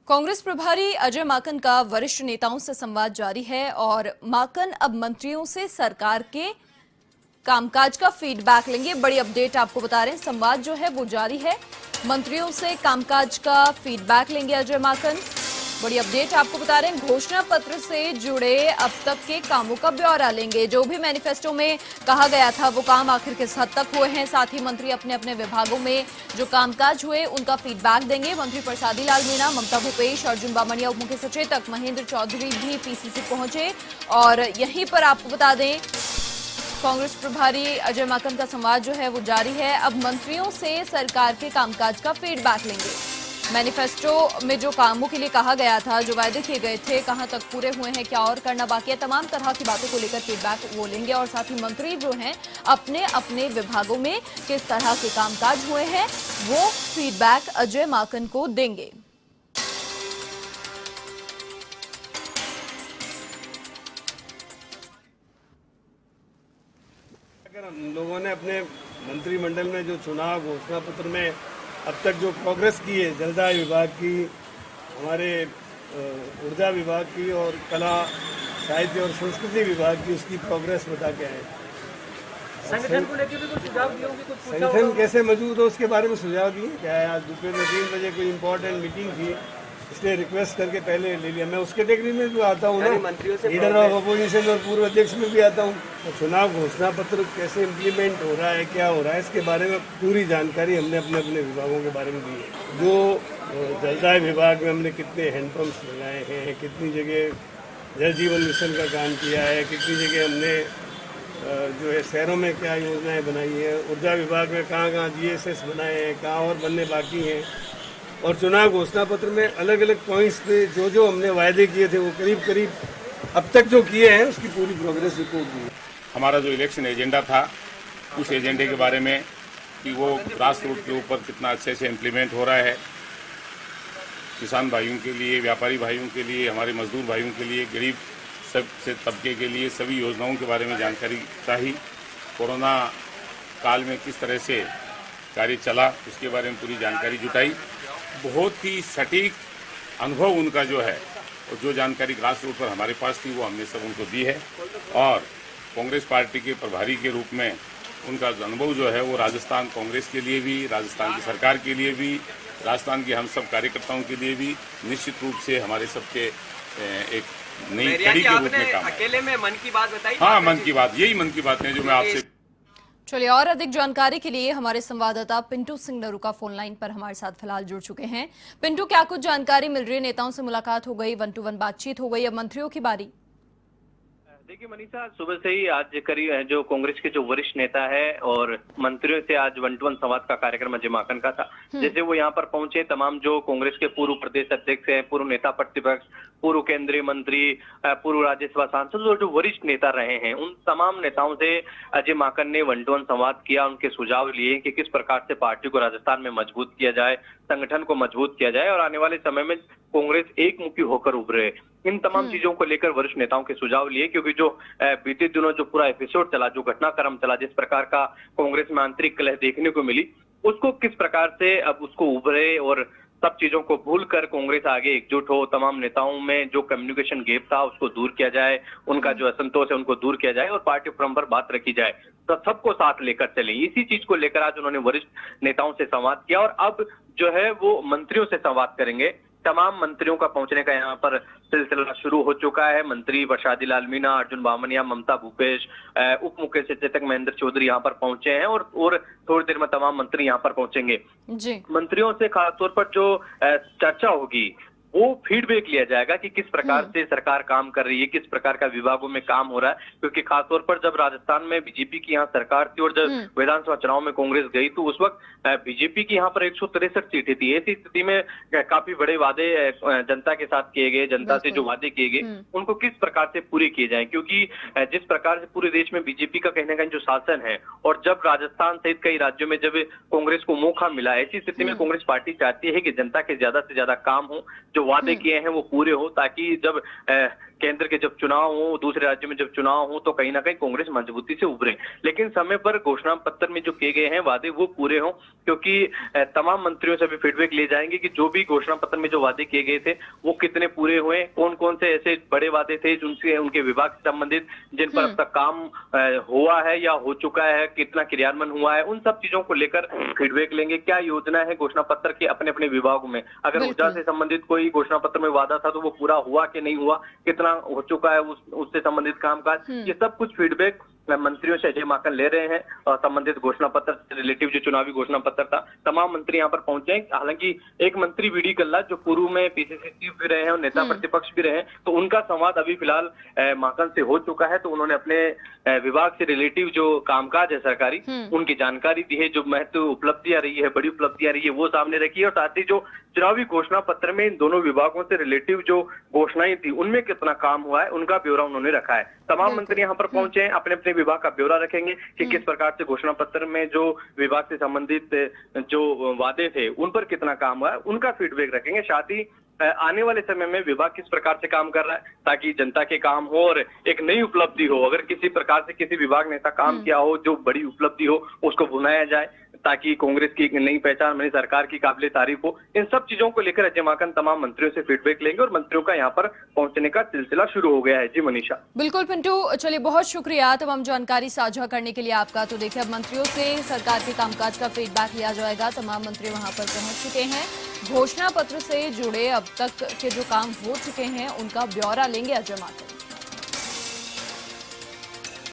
कांग्रेस प्रभारी अजय माकन का वरिष्ठ नेताओं से संवाद जारी है और माकन अब मंत्रियों से सरकार के कामकाज का फीडबैक लेंगे। बड़ी अपडेट आपको बता रहे हैं, संवाद जो है वो जारी है। मंत्रियों से कामकाज का फीडबैक लेंगे अजय माकन। बड़ी अपडेट आपको बता रहे हैं, घोषणा पत्र से जुड़े अब तक के कामों का ब्यौरा लेंगे। जो भी मैनिफेस्टो में कहा गया था वो काम आखिर किस हद तक हुए हैं, साथ ही मंत्री अपने अपने विभागों में जो कामकाज हुए उनका फीडबैक देंगे। मंत्री प्रसादी लाल मीणा, ममता भूपेश, अर्जुन बामनिया, उप मुख्य सचेतक महेंद्र चौधरी भी पीसीसी पहुंचे। और यहीं पर आपको बता दें, कांग्रेस प्रभारी अजय माकन का संवाद जो है वो जारी है। अब मंत्रियों से सरकार के कामकाज का फीडबैक लेंगे। मैनिफेस्टो में जो कामों के लिए कहा गया था, जो वायदे किए गए थे, कहां तक पूरे हुए हैं, क्या और करना बाकी है, तमाम तरह की बातों को लेकर फीडबैक वो लेंगे। और साथ ही मंत्री जो हैं अपने अपने विभागों में किस तरह के कामकाज हुए हैं वो फीडबैक अजय माकन को देंगे। हम लोगों ने अपने मंत्रिमंडल में जो चुनाव घोषणा पत्र में अब तक जो प्रोग्रेस की है, जलदाय विभाग की, हमारे ऊर्जा विभाग की और कला साहित्य और संस्कृति विभाग की, उसकी प्रोग्रेस बता के आए। संगठन को लेकर भी कुछ सुझाव दिए होंगे, कुछ पूछा संगठन कैसे मौजूद हो उसके बारे में सुझाव दिए। क्या है, आज दोपहर में 3 बजे कोई इम्पोर्टेंट मीटिंग थी, इसलिए रिक्वेस्ट करके पहले ले लिया। मैं उसके देखने में भी आता हूँ ना, लीडर ऑफ अपोजिशन और पूर्व अध्यक्ष में भी आता हूँ। तो चुनाव घोषणा पत्र कैसे इम्प्लीमेंट हो रहा है, क्या हो रहा है, इसके बारे में पूरी जानकारी हमने अपने अपने विभागों के बारे में दी है। जो जलदाय विभाग में हमने कितने हैंडपम्प्स लगाए हैं, कितनी जगह जल जीवन मिशन का काम किया है, कितनी जगह हमने जो है शहरों में क्या योजनाएं बनाई है, ऊर्जा विभाग में कहाँ कहाँ GSS बनाए हैं, कहाँ और बनने बाकी हैं। और चुनाव घोषणा पत्र में अलग अलग पॉइंट्स पे जो जो हमने वायदे किए थे वो करीब करीब अब तक जो किए हैं उसकी पूरी प्रोग्रेस रिपोर्ट दी है। हमारा जो इलेक्शन एजेंडा था उस एजेंडे के बारे में कि वो ग्रास रूट के ऊपर कितना अच्छे से इम्प्लीमेंट हो रहा है, किसान भाइयों के लिए, व्यापारी भाइयों के लिए, हमारे मजदूर भाइयों के लिए, गरीब सब से तबके के लिए सभी योजनाओं के बारे में जानकारी चाहिए। कोरोना काल में किस तरह से कार्य चला उसके बारे में पूरी जानकारी जुटाई। बहुत ही सटीक अनुभव उनका जो है और जो जानकारी ग्रास रूट पर हमारे पास थी वो हमने सब उनको दी है। और कांग्रेस पार्टी के प्रभारी के रूप में उनका अनुभव जो है वो राजस्थान कांग्रेस के लिए भी, राजस्थान की सरकार के लिए भी, राजस्थान के हम सब कार्यकर्ताओं के लिए भी निश्चित रूप से हमारे सबके एक नई कड़ी के रूप में काम। अकेले में मन की बात बताई। हाँ, मन की बात, यही मन की बात है जो मैं आपसे। चलिए, और अधिक जानकारी के लिए हमारे संवाददाता पिंटू सिंह नरूका फोन लाइन पर हमारे साथ फिलहाल जुड़ चुके हैं। पिंटू, क्या कुछ जानकारी मिल रही है? नेताओं से मुलाकात हो गई, 1-to-1 बातचीत हो गई, अब मंत्रियों की बारी। देखिए मनीषा, सुबह से ही आज करीब जो कांग्रेस के जो वरिष्ठ नेता है और मंत्रियों से आज 1-to-1 संवाद का कार्यक्रम अजय माकन का था। जैसे वो यहाँ पर पहुंचे, तमाम जो कांग्रेस के पूर्व प्रदेश अध्यक्ष हैं, पूर्व नेता प्रतिपक्ष, पूर्व केंद्रीय मंत्री, पूर्व राज्यसभा सांसद और जो वरिष्ठ नेता रहे हैं, उन तमाम नेताओं से अजय माकन ने 1-to-1 संवाद किया। उनके सुझाव लिए कि किस प्रकार से पार्टी को राजस्थान में मजबूत किया जाए, संगठन को मजबूत किया जाए और आने वाले समय में कांग्रेस एकमुखी होकर उभरे। इन तमाम चीजों को लेकर वरिष्ठ नेताओं के सुझाव लिए, क्योंकि जो बीते दिनों जो पूरा एपिसोड चला, जो घटनाक्रम चला, जिस प्रकार का कांग्रेस में आंतरिक कलह देखने को मिली, उसको किस प्रकार से अब उसको उभरे और सब चीजों को भूलकर कांग्रेस आगे एकजुट हो, तमाम नेताओं में जो कम्युनिकेशन गैप था उसको दूर किया जाए, उनका जो असंतोष है उनको दूर किया जाए और पार्टी प्रोग्राम पर बात रखी जाए, तो सबको साथ लेकर चले। इसी चीज को लेकर आज उन्होंने वरिष्ठ नेताओं से संवाद किया और अब जो है वो मंत्रियों से संवाद करेंगे। तमाम मंत्रियों का पहुंचने का यहाँ पर सिलसिला शुरू हो चुका है। मंत्री प्रसादी लाल मीणा, अर्जुन बामनिया, ममता भूपेश, उप मुख्य सचेतक महेंद्र चौधरी यहाँ पर पहुंचे हैं और थोड़ी देर में तमाम मंत्री यहाँ पर पहुंचेंगे जी। मंत्रियों से खासतौर पर जो चर्चा होगी वो फीडबैक लिया जाएगा कि किस प्रकार से सरकार काम कर रही है, किस प्रकार का विभागों में काम हो रहा है। क्योंकि खासतौर पर जब राजस्थान में बीजेपी की यहाँ सरकार थी और जब विधानसभा चुनाव में कांग्रेस गई तो उस वक्त बीजेपी की यहाँ पर 163 सीटें थी। ऐसी स्थिति में काफी बड़े वादे जनता के साथ किए गए, जनता से जो वादे किए गए उनको किस प्रकार से पूरे किए जाए। क्योंकि जिस प्रकार से पूरे देश में बीजेपी का कहने का जो शासन है और जब राजस्थान सहित कई राज्यों में जब कांग्रेस को मौका मिला, ऐसी स्थिति में कांग्रेस पार्टी चाहती है कि जनता के ज्यादा से ज्यादा काम हो, जो वादे किए हैं वो पूरे हो, ताकि जब केंद्र के जब चुनाव हो, दूसरे राज्य में जब चुनाव हो, तो कहीं ना कहीं कांग्रेस मजबूती से उभरे। लेकिन समय पर घोषणा पत्र में जो किए गए हैं वादे वो पूरे हों, क्योंकि तमाम मंत्रियों से भी फीडबैक ले जाएंगे कि जो भी घोषणा पत्र में जो वादे किए गए थे वो कितने पूरे हुए, कौन कौन से ऐसे बड़े वादे थे जिनसे उनके विभाग से संबंधित जिन पर अब तक काम हुआ है या हो चुका है, कितना क्रियान्वयन हुआ है, उन सब चीजों को लेकर फीडबैक लेंगे। क्या योजना है घोषणा पत्र के अपने अपने विभागों में, अगर ऊर्जा से संबंधित कोई घोषणा पत्र में वादा था तो वो पूरा हुआ कि नहीं हुआ, कितना हो चुका है उससे संबंधित कामकाज, ये सब कुछ फीडबैक मंत्रियों से अजय माकन ले रहे हैं। और संबंधित घोषणा पत्र से रिलेटिव जो चुनावी घोषणा पत्र था, तमाम मंत्री यहाँ पर पहुंचे हैं। हालांकि एक मंत्री वीडी कल्ला जो पूर्व में पीसीसी चीफ भी रहे हैं और नेता प्रतिपक्ष भी रहे हैं, तो उनका संवाद अभी फिलहाल माकन से हो चुका है। तो उन्होंने अपने विभाग से रिलेटिव जो कामकाज है सरकारी, उनकी जानकारी दी है, जो महत्व उपलब्धियां रही है, बड़ी उपलब्धियां रही है, वो सामने रखी है। और साथ ही जो चुनावी घोषणा पत्र में इन दोनों विभागों से रिलेटिव जो घोषणाएं थी उनमें कितना काम हुआ है, उनका ब्यौरा उन्होंने रखा है। तमाम मंत्री यहाँ पर पहुंचे हैं, अपने अपने विभाग का ब्यौरा रखेंगे कि किस प्रकार से घोषणा पत्र में जो विभाग से संबंधित जो वादे थे उन पर कितना काम हुआ है, उनका फीडबैक रखेंगे। साथ ही आने वाले समय में विभाग किस प्रकार से काम कर रहा है ताकि जनता के काम हो और एक नई उपलब्धि हो। अगर किसी प्रकार से किसी विभाग ने ऐसा काम किया हो जो बड़ी उपलब्धि हो, उसको भुनाया जाए ताकि कांग्रेस की एक नई पहचान बने, सरकार की काबिले तारीफ हो। इन सब चीजों को लेकर अजय माकन तमाम मंत्रियों से फीडबैक लेंगे और मंत्रियों का यहाँ पर पहुंचने का सिलसिला शुरू हो गया है। जी मनीषा। बिल्कुल पिंटू, चलिए बहुत शुक्रिया तमाम जानकारी साझा करने के लिए आपका। तो देखिए अब मंत्रियों से सरकार के कामकाज का फीडबैक लिया जाएगा। तमाम मंत्री वहां पर पहुंच चुके हैं, घोषणा पत्र से जुड़े अब तक के जो काम हो चुके हैं उनका ब्यौरा लेंगे अजय माकन।